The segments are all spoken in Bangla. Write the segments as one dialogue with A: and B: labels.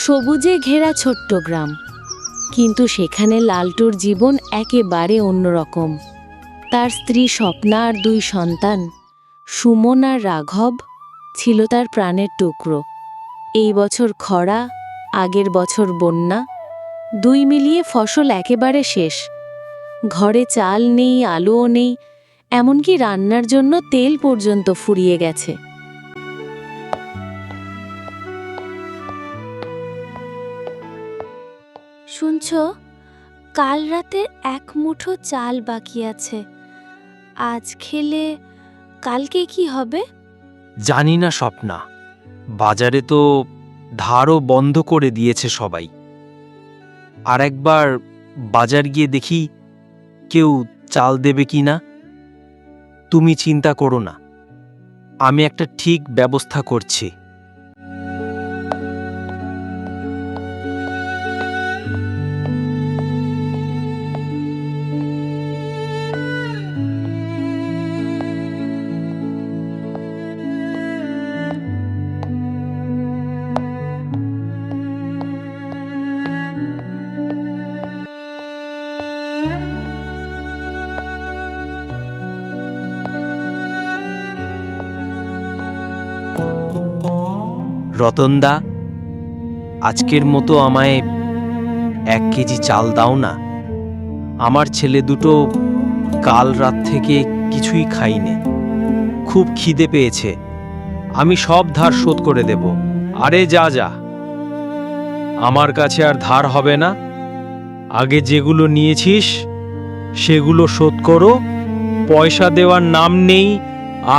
A: সবুজে ঘেরা ছোট্ট গ্রাম, কিন্তু সেখানে লালটুর জীবন একেবারে অন্যরকম। তার স্ত্রী স্বপ্না আর 2 সন্তান, সুমন আর রাঘব, ছিল তার প্রাণের টুকরো। এই বছর খরা, আগের বছর বন্যা, 2 মিলিয়ে ফসল একেবারে শেষ। ঘরে চাল নেই, আলুও নেই, এমনকি রান্নার জন্য তেল পর্যন্ত ফুরিয়ে গেছে।
B: শুনছ, কাল রাতের 1 মুঠো চাল বাকি আছে। আজ খেলে কালকে কি হবে?
C: জানি না স্বপ্না, বাজারে তো ধারও বন্ধ করে দিয়েছে সবাই। আর একবার বাজার গিয়ে দেখি কেউ চাল দেবে কি না। তুমি চিন্তা করো না, আমি একটা ঠিক ব্যবস্থা করছি। রতনদা, আজকের মতো আমায় 1 কেজি চাল দাও না। আমার ছেলে দুটো কাল রাত থেকে কিছুই খাইনি, খুব খিদে পেয়েছে। আমি সব ধার শোধ করে দেব। আরে যা যা, আমার কাছে আর ধার হবে না। আগে যেগুলো নিয়েছিস সেগুলো শোধ করো। পয়সা দেওয়ার নাম নেই,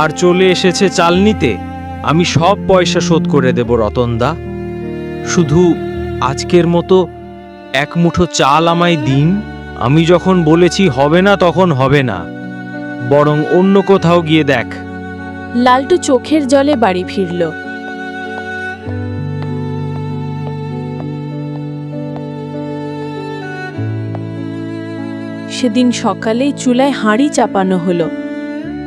C: আর চলে এসেছে চাল নিতে। আমি সব পয়সা শোধ করে দেব রতনদা। শুধু আজকের মতো 1 মুঠো চাল আমায় দিন। আমি যখন বলেছি হবে না তখন হবে না, বরং অন্য কোথাও গিয়ে দেখ।
A: লালটু চোখের জলে বাড়ি ফিরল। সেদিন সকালেই চুলায় হাঁড়ি চাপানো হলো,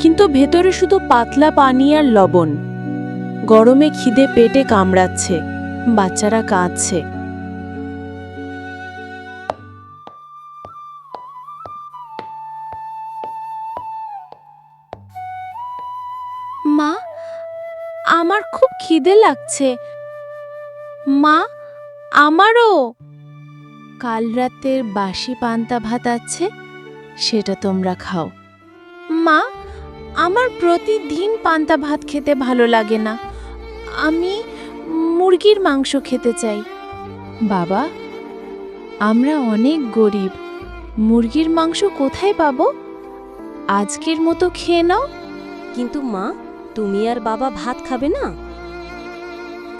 A: কিন্তু ভেতরে শুধু পাতলা পানি আর লবণ। গরমে খিদে পেটে কামড়াচ্ছে, বাচ্চারা কাঁদছে।
B: মা, আমার খুব খিদে লাগছে। মা, আমারও।
A: কাল রাতের বাসি পান্তা ভাত আছে, সেটা তোমরা খাও।
B: মা, আমার প্রতিদিন পান্তা ভাত খেতে ভালো লাগে না। আমি মুরগির মাংস খেতে চাই।
A: বাবা, আমরা অনেক গরিব, মুরগির মাংস কোথায় পাবো? আজকের মতো খেয়ে নাও।
D: কিন্তু মা, তুমি আর বাবা ভাত খাবে না?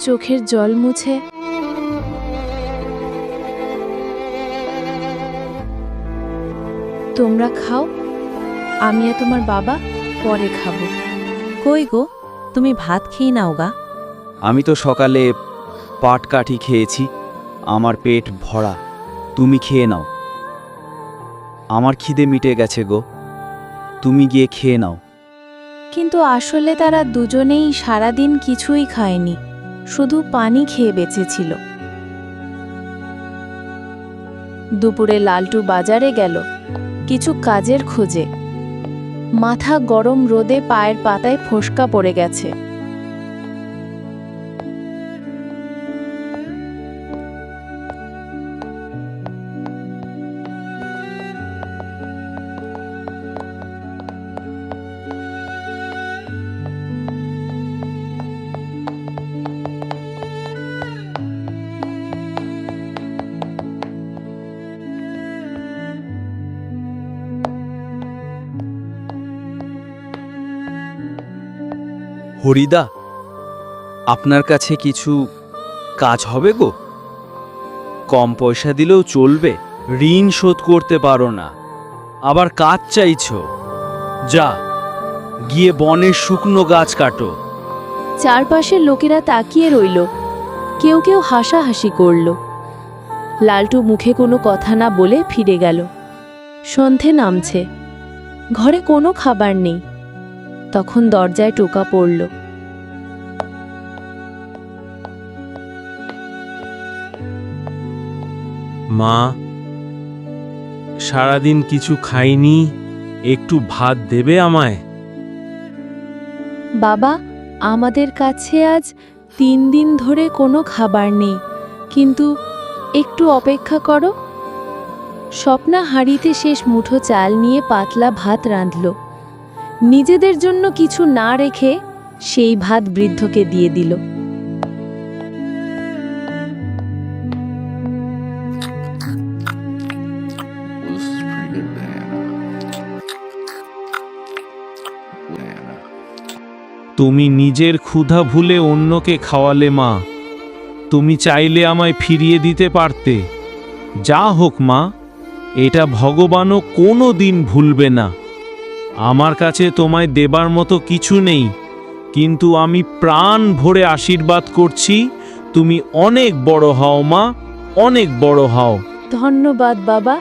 A: চোখের জল মুছে তোমরা খাও, আমি আর তোমার বাবা পরে খাবো।
D: কই গো, তুমি ভাত খেয়ে নাও গা।
E: আমি তো সকালে পাটকাঠি খেয়েছি, আমার পেট ভরা। তুমি খেয়ে নাও, আমার খিদে মিটে গেছে গো। তুমি গিয়ে খেয়ে নাও।
A: কিন্তু আসলে তারা দুজনেই সারাদিন কিছুই খায়নি, শুধু পানি খেয়ে বেঁচেছিল। দুপুরে লালটু বাজারে গেল কিছু কাজের খোঁজে। মাথা গরম রোদে পায়ের পাতায় ফোস্কা পড়ে গেছে।
E: হরিদা, আপনার কাছে কিছু কাজ হবে গো? কম পয়সা দিলেও চলবে। ঋণ শোধ করতে পারো না, আবার কাজ চাইছো। যা, গিয়ে বনের শুকনো গাছ কাটো।
A: চারপাশের লোকেরা তাকিয়ে রইল, কেউ কেউ হাসাহাসি করল। লালটু মুখে কোনো কথা না বলে ফিরে গেল। সন্ধে নামছে, ঘরে কোনো খাবার নেই। তখন দরজায় টোকা পড়ল।
F: মা, সারাদিন কিছু খাইনি, একটু ভাত দেবে আমায়?
A: বাবা, আমাদের কাছে আজ 3 দিন ধরে কোনো খাবার নেই, কিন্তু একটু অপেক্ষা করো। স্বপ্না হাঁড়িতে শেষ মুঠো চাল নিয়ে পাতলা ভাত রাঁধল। নিজেদের জন্য কিছু না রেখে সেই ভাত বৃদ্ধকে দিয়ে দিল।
F: তুমি নিজের ক্ষুধা ভুলে অন্যকে খাওয়ালে মা। তুমি চাইলে আমায় ফিরিয়ে দিতে পারতে। যা হোক মা, এটা ভগবানও কোনো দিন ভুলবে না। আমার কাছে তোমায় দেবার মতো কিছু নেই, কিন্তু আমি প্রাণ ভরে আশীর্বাদ করছি, তুমি অনেক বড় হও মা, অনেক বড় হও।
A: ধন্যবাদ বাবা।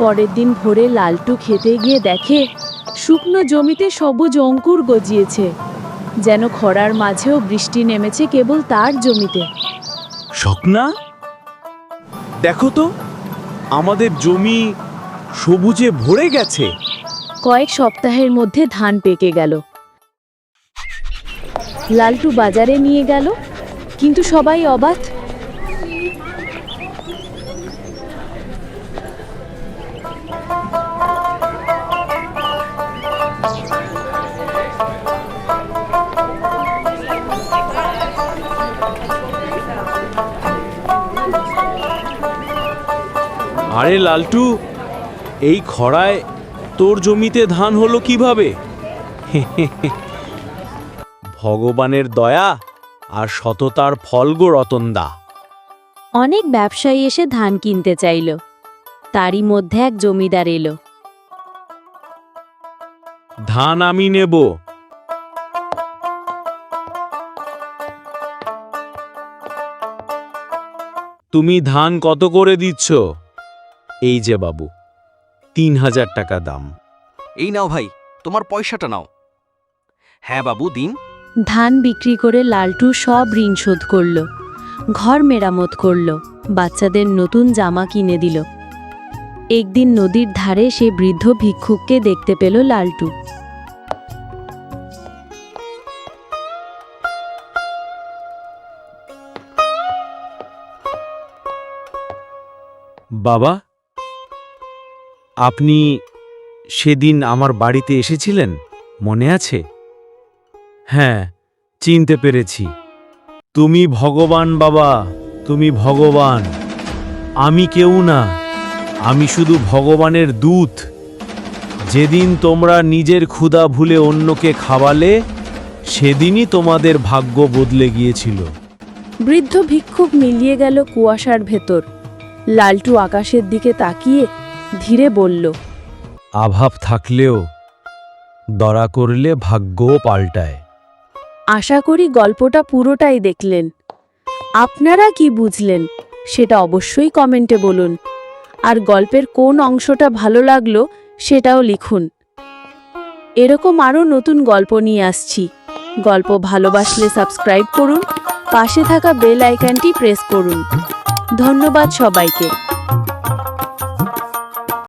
A: পরের দিন ভোরে লালটু খেতে গিয়ে দেখে শুকনো জমিতে সবুজ অঙ্কুর গজিয়েছে, যেন খরার মাঝেও বৃষ্টি নেমেছে কেবল তার জমিতে।
E: স্বপ্না, দেখো তো, আমাদের জমি সবুজে ভরে গেছে।
A: কয়েক সপ্তাহের মধ্যে ধান পেকে গেল। লালটু বাজারে নিয়ে গেল, কিন্তু সবাই অবাক।
F: আরে লালটু, এই খরায় তোর জমিতে ধান হলো কিভাবে?
E: ভগবানের দয়া আর সততার ফল গো রতনদা।
A: অনেক ব্যবসায়ী এসে ধান কিনতে চাইল, তারই মধ্যে এক জমিদার এলো।
F: ধান আমি নেব। তুমি ধান কত করে দিচ্ছ?
E: এই যে বাবু, 3000 টাকা দাম।
C: এই নাও ভাই, তোমার পয়সাটা নাও। হ্যাঁ বাবু, দিন।
A: ধান বিক্রি করে লালটু সব ঋণ শোধ করল, ঘর মেরামত করল, বাচ্চাদের নতুন জামা কিনে দিল। একদিন নদীর ধারে সে বৃদ্ধ ভিক্ষুককে দেখতে পেল লালটু।
F: বাবা, আপনি সেদিন আমার বাড়িতে এসেছিলেন, মনে আছে? হ্যাঁ, চিনতে পেরেছি। তুমি ভগবান বাবা, তুমি ভগবান। আমি কেউ না, আমি শুধু ভগবানের দূত। যেদিন তোমরা নিজের ক্ষুধা ভুলে অন্যকে খাওয়ালে, সেদিনই তোমাদের ভাগ্য বদলে গিয়েছিল।
A: বৃদ্ধ ভিক্ষুক মিলিয়ে গেল কুয়াশার ভেতর। লালটু আকাশের দিকে তাকিয়ে ধীরে বলল,
F: অভাব থাকলেও দয়া করলে ভাগ্যও পাল্টায়।
A: আশা করি গল্পটা পুরোটাই দেখলেন। আপনারা কি বুঝলেন সেটা অবশ্যই কমেন্টে বলুন, আর গল্পের কোন অংশটা ভালো লাগলো সেটাও লিখুন। এরকম আরও নতুন গল্প নিয়ে আসছি। গল্প ভালোবাসলে সাবস্ক্রাইব করুন, পাশে থাকা বেল আইকনটি প্রেস করুন। ধন্যবাদ সবাইকে।